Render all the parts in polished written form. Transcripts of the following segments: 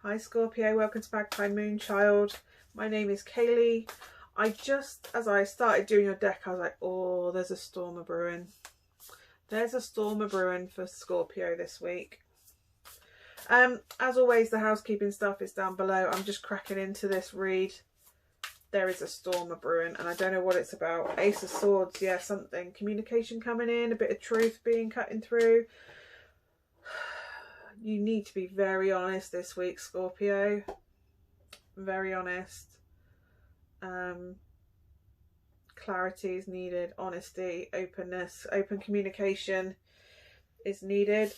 Hi Scorpio, welcome to Magpie Moonchild. My name is Kayleigh. As I started doing your deck, I was like, oh, there's a storm a brewing. There's a storm a brewing for Scorpio this week. As always, the housekeeping stuff is down below. I'm just cracking into this read. There is a storm a brewing and I don't know what it's about. Ace of Swords, yeah, something. Communication coming in, a bit of truth being cutting through. You need to be very honest this week, Scorpio. Very honest. Clarity is needed. Honesty, openness, open communication is needed.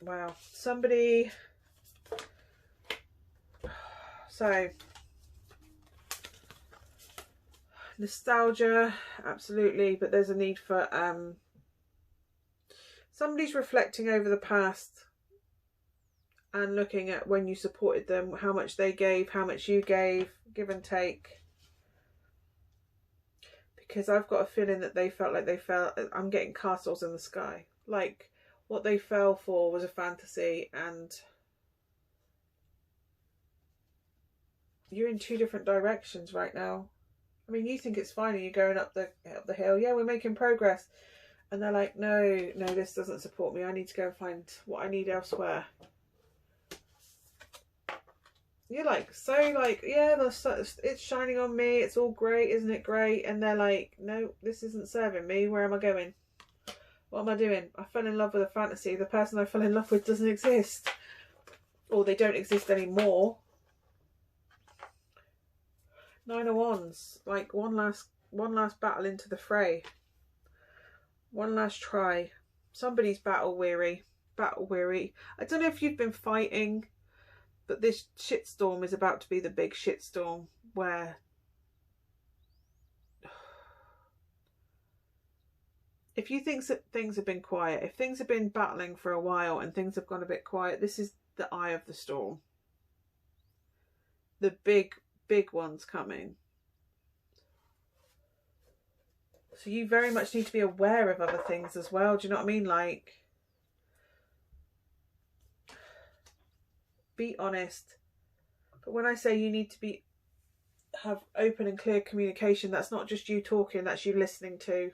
Wow. Somebody... So... Nostalgia, absolutely. But there's a need for... Somebody's reflecting over the past and looking at when you supported them, how much they gave, how much you gave, give and take. Because I've got a feeling that they felt like I'm getting castles in the sky. Like what they fell for was a fantasy and you're in two different directions right now. I mean, you think it's fine and you're going up the hill. Yeah, we're making progress. And they're like, no, this doesn't support me. I need to go and find what I need elsewhere. You're like, yeah, it's shining on me. It's all great, isn't it great? And they're like, no, this isn't serving me. Where am I going? What am I doing? I fell in love with a fantasy. The person I fell in love with doesn't exist. Or they don't exist anymore. Nine of Wands. Like one last battle into the fray. One last try. Somebody's battle weary. I don't know if you've been fighting, but this shitstorm is about to be the big shitstorm where if you think that things have been quiet, if things have been battling for a while and things have gone a bit quiet, this is the eye of the storm. The big one's coming. So you very much need to be aware of other things as well. Do you know what I mean? Like, be honest. But when I say you need to have open and clear communication, that's not just you talking, that's you listening to.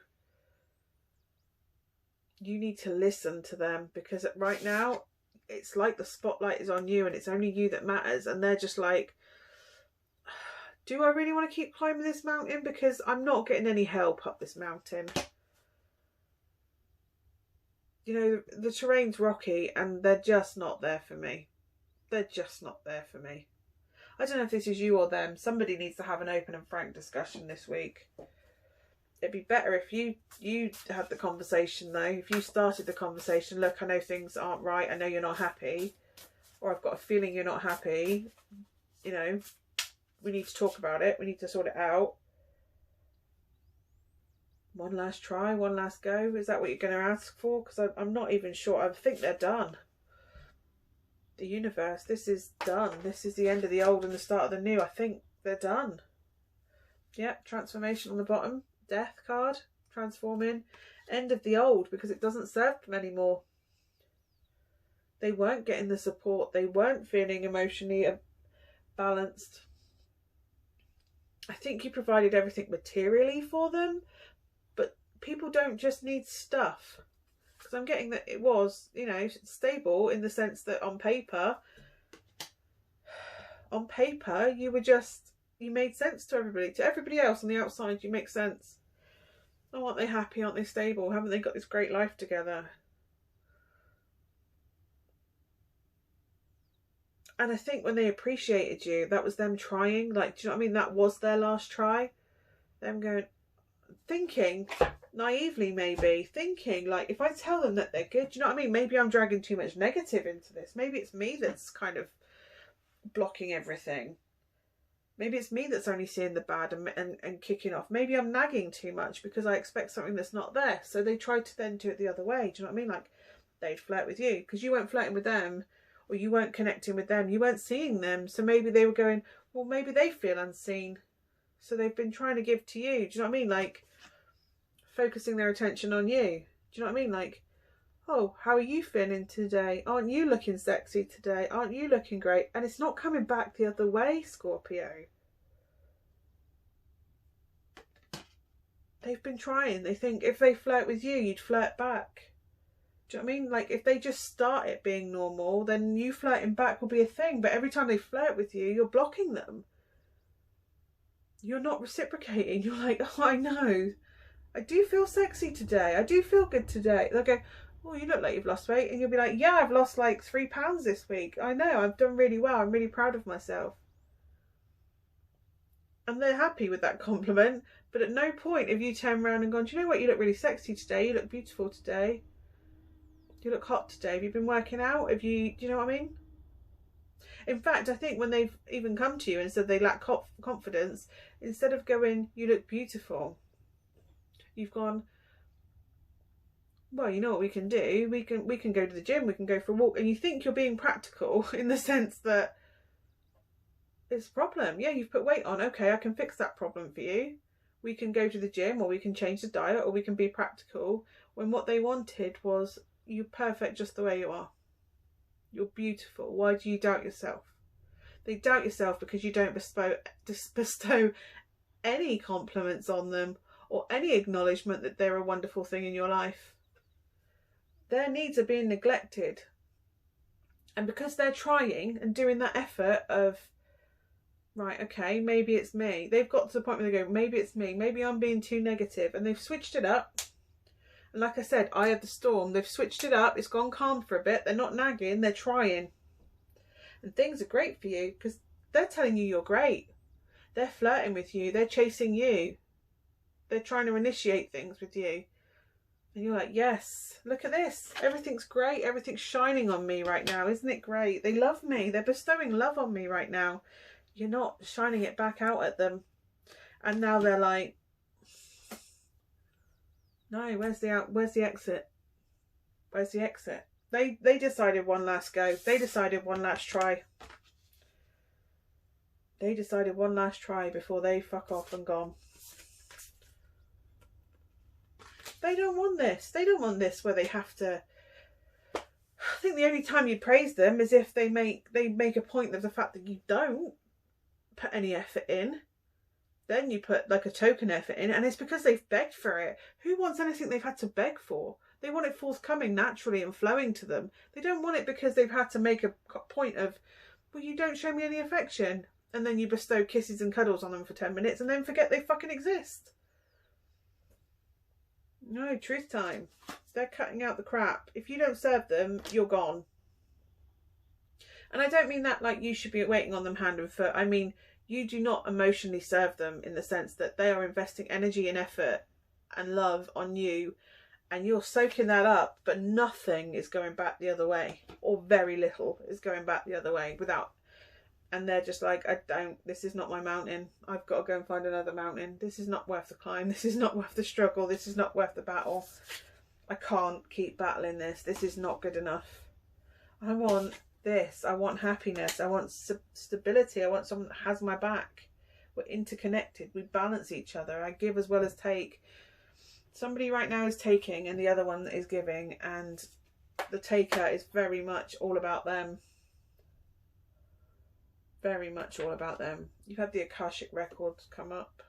You need to listen to them because right now it's like the spotlight is on you and it's only you that matters. And they're just like, do I really want to keep climbing this mountain? Because I'm not getting any help up this mountain. You know, the terrain's rocky and they're just not there for me. They're just not there for me. I don't know if this is you or them. Somebody needs to have an open and frank discussion this week. It'd be better if you had the conversation though. If you started the conversation, look, I know things aren't right. I know you're not happy. Or I've got a feeling you're not happy. You know. We need to talk about it. We need to sort it out. One last try, one last go. Is that what you're going to ask for? Because I'm not even sure. I think they're done. The universe, this is done. This is the end of the old and the start of the new. I think they're done. Yep, transformation on the bottom. Death card, transforming. End of the old because it doesn't serve them anymore. They weren't getting the support. They weren't feeling emotionally balanced. I think you provided everything materially for them, but people don't just need stuff. Because I'm getting that it was, you know, stable in the sense that on paper, you made sense to everybody. To everybody else on the outside, you make sense. Oh, aren't they happy? Aren't they stable? Haven't they got this great life together? And I think when they appreciated you, that was them trying. Like, do you know what I mean? That was their last try. Them going, thinking, naively maybe, thinking, like, if I tell them that they're good, do you know what I mean? Maybe I'm dragging too much negative into this. Maybe it's me that's kind of blocking everything. Maybe it's me that's only seeing the bad and kicking off. Maybe I'm nagging too much because I expect something that's not there. So they tried to then do it the other way. Do you know what I mean? Like, they'd flirt with you because you weren't flirting with them. Or you weren't connecting with them, you weren't seeing them. So maybe they were going, well, maybe they feel unseen. So they've been trying to give to you. Do you know what I mean? Like, focusing their attention on you. Do you know what I mean? Like, oh, how are you feeling today? Aren't you looking sexy today? Aren't you looking great? And it's not coming back the other way, Scorpio. They've been trying. They think if they flirt with you, you'd flirt back. Do you know what I mean? Like, if they just start it being normal, then you flirting back will be a thing. But every time they flirt with you, you're blocking them. You're not reciprocating. You're like, oh, I know. I do feel sexy today. I do feel good today. They'll go, oh, you look like you've lost weight. And you'll be like, yeah, I've lost like 3 pounds this week. I know, I've done really well. I'm really proud of myself. And they're happy with that compliment. But at no point have you turned around and gone, do you know what? You look really sexy today. You look beautiful today. You look hot today. Have you been working out? Do you know what I mean? In fact, I think when they've even come to you and said they lack confidence, instead of going, you look beautiful, you've gone, well, you know what we can do? We can go to the gym, we can go for a walk. And you think you're being practical in the sense that it's a problem. Yeah, you've put weight on. Okay, I can fix that problem for you. We can go to the gym, or we can change the diet, or we can be practical. When what they wanted was, you're perfect just the way you are. You're beautiful. Why do you doubt yourself? They doubt yourself because you don't bestow any compliments on them or any acknowledgement that they're a wonderful thing in your life. Their needs are being neglected. And because they're trying and doing that effort of, right, okay, maybe it's me. They've got to the point where they go, maybe it's me. Maybe I'm being too negative. And they've switched it up. And like I said, eye of the storm. They've switched it up. It's gone calm for a bit. They're not nagging. They're trying. And things are great for you because they're telling you you're great. They're flirting with you. They're chasing you. They're trying to initiate things with you. And you're like, yes, look at this. Everything's great. Everything's shining on me right now. Isn't it great? They love me. They're bestowing love on me right now. You're not shining it back out at them. And now they're like, no, where's the exit? Where's the exit? They decided one last go. They decided one last try. They decided one last try before they fuck off and gone. They don't want this. They don't want this where they have to. I think the only time you praise them is if they make a point of the fact that you don't put any effort in. Then you put like a token effort in, and it's because they've begged for it. Who wants anything they've had to beg for? They want it forthcoming naturally and flowing to them. They don't want it because they've had to make a point of, well, you don't show me any affection. And then you bestow kisses and cuddles on them for 10 minutes and then forget they fucking exist. No, truth time. They're cutting out the crap. If you don't serve them, you're gone. And I don't mean that like you should be waiting on them hand and foot. I mean, you do not emotionally serve them in the sense that they are investing energy and effort and love on you, and you're soaking that up, but nothing is going back the other way, or very little is going back the other way and they're just like, this is not my mountain. I've got to go and find another mountain. This is not worth the climb. This is not worth the struggle. This is not worth the battle. I can't keep battling this. This is not good enough. I want this. I want happiness. I want stability. I want someone that has my back. We're interconnected. We balance each other. I give as well as take. Somebody right now is taking and the other one is giving, and the taker is very much all about them. Very much all about them. You've had the Akashic records come up.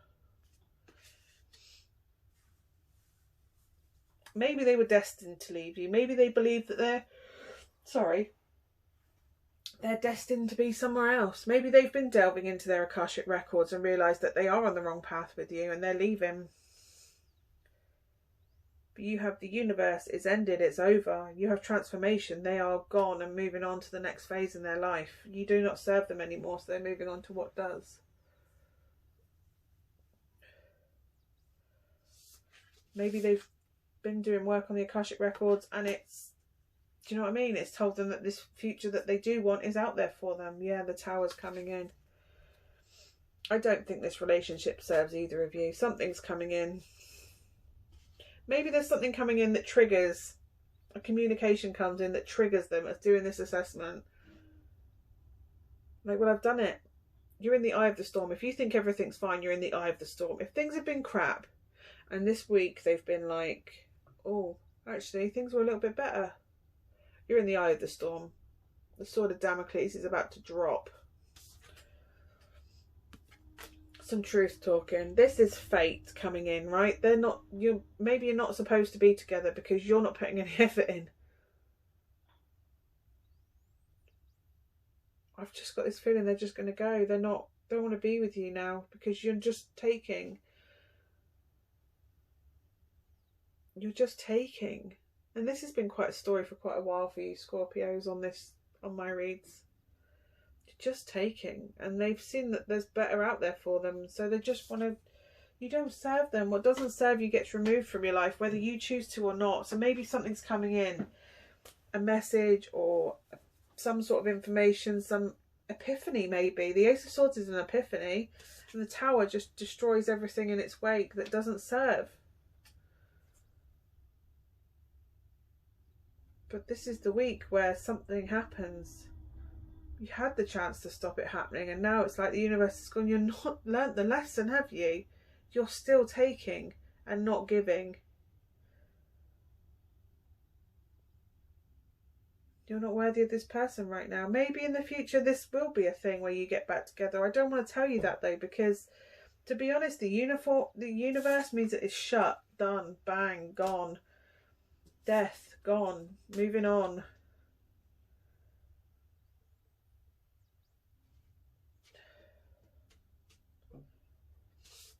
Maybe they were destined to leave you. Maybe they believe that they're destined to be somewhere else. Maybe they've been delving into their Akashic records and realised that they are on the wrong path with you and they're leaving. But you have the universe. It's ended. It's over. You have transformation. They are gone and moving on to the next phase in their life. You do not serve them anymore, so they're moving on to what does. Maybe they've been doing work on the Akashic records and it's, do you know what I mean? It's told them that this future that they do want is out there for them. Yeah, the Tower's coming in. I don't think this relationship serves either of you. Something's coming in. Maybe there's something coming in that triggers, a communication comes in that triggers them as doing this assessment. Like, well, I've done it. You're in the eye of the storm. If you think everything's fine, you're in the eye of the storm. If things have been crap, and this week they've been like, oh, Actually, things were a little bit better. You're in the eye of the storm. The sword of Damocles is about to drop. Some truth talking. This is fate coming in, right? They're not, maybe you're not supposed to be together because you're not putting any effort in. I've just got this feeling they're just going to go. They don't want to be with you now because you're just taking. You're just taking. And this has been quite a story for quite a while for you Scorpios on my reads. You're just taking, and they've seen that there's better out there for them, so they just want to. You don't serve them. What doesn't serve you gets removed from your life, whether you choose to or not. So maybe something's coming in, a message or some sort of information, some epiphany maybe. The Ace of Swords is an epiphany, and the Tower just destroys everything in its wake that doesn't serve. But this is the week where something happens. You had the chance to stop it happening, and now it's like the universe has gone, you've not learnt the lesson, have you? You're still taking and not giving. You're not worthy of this person right now. Maybe in the future this will be a thing where you get back together. I don't want to tell you that though, because to be honest, the universe means that it's shut, done, bang, gone. Death, gone, moving on.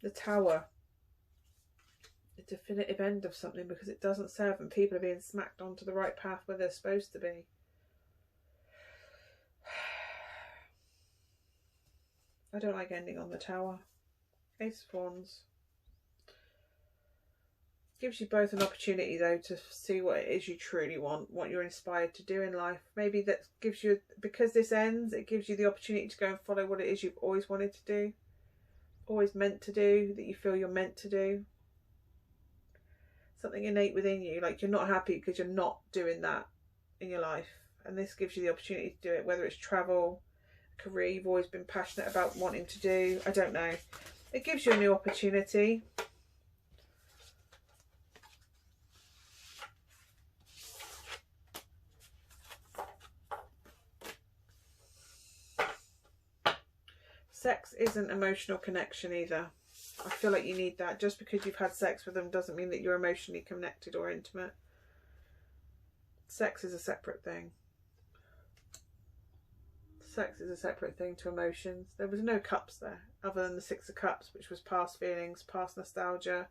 The Tower. The definitive end of something because it doesn't serve and people are being smacked onto the right path where they're supposed to be. I don't like ending on the Tower. Ace of Wands. Gives you both an opportunity though to see what it is you truly want, what you're inspired to do in life. Maybe that gives you, because this ends, it gives you the opportunity to go and follow what it is you've always wanted to do, always meant to do, that you feel you're meant to do. Something innate within you, like you're not happy because you're not doing that in your life, and this gives you the opportunity to do it, whether it's travel, a career you've always been passionate about wanting to do, I don't know. It gives you a new opportunity. Sex isn't emotional connection either. I feel like you need that. Just because you've had sex with them doesn't mean that you're emotionally connected or intimate. Sex is a separate thing. Sex is a separate thing to emotions. There was no cups there other than the Six of Cups, which was past feelings, past nostalgia.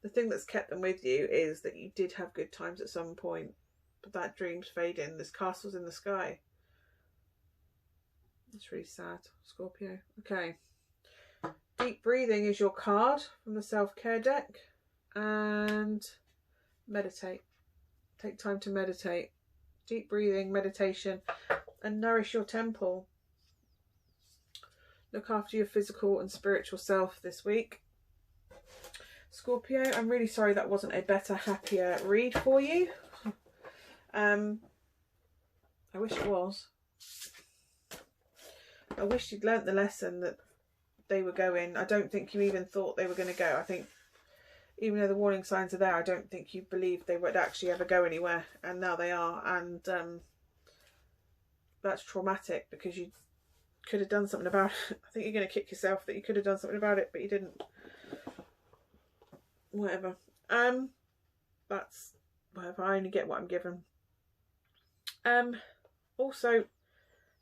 The thing that's kept them with you is that you did have good times at some point, but that dream's fading. There's castles in the sky. It's really sad, Scorpio. Okay. Deep breathing is your card from the self-care deck. And meditate. Take time to meditate. Deep breathing, meditation, and nourish your temple. Look after your physical and spiritual self this week. Scorpio, I'm really sorry that wasn't a better, happier read for you. I wish it was. I wish you'd learnt the lesson that they were going. I don't think you even thought they were going to go. I think even though the warning signs are there, I don't think you believed they would actually ever go anywhere. And now they are. And that's traumatic because you could have done something about it. I think you're going to kick yourself that you could have done something about it, but you didn't. Whatever. That's whatever. I only get what I'm given. Also,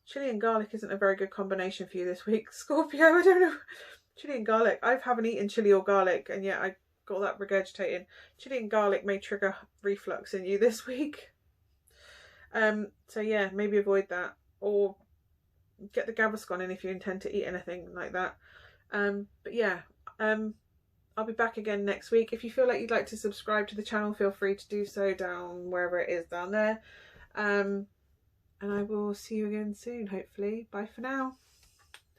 chili and garlic isn't a very good combination for you this week, Scorpio. I don't know. Chili and garlic. I haven't eaten chili or garlic, and yet I got that regurgitating. Chili and garlic may trigger reflux in you this week. So yeah, maybe avoid that, or get the Gaviscon in if you intend to eat anything like that. But yeah, I'll be back again next week. If you feel like you'd like to subscribe to the channel, feel free to do so down wherever it is down there. And I will see you again soon, hopefully. Bye for now.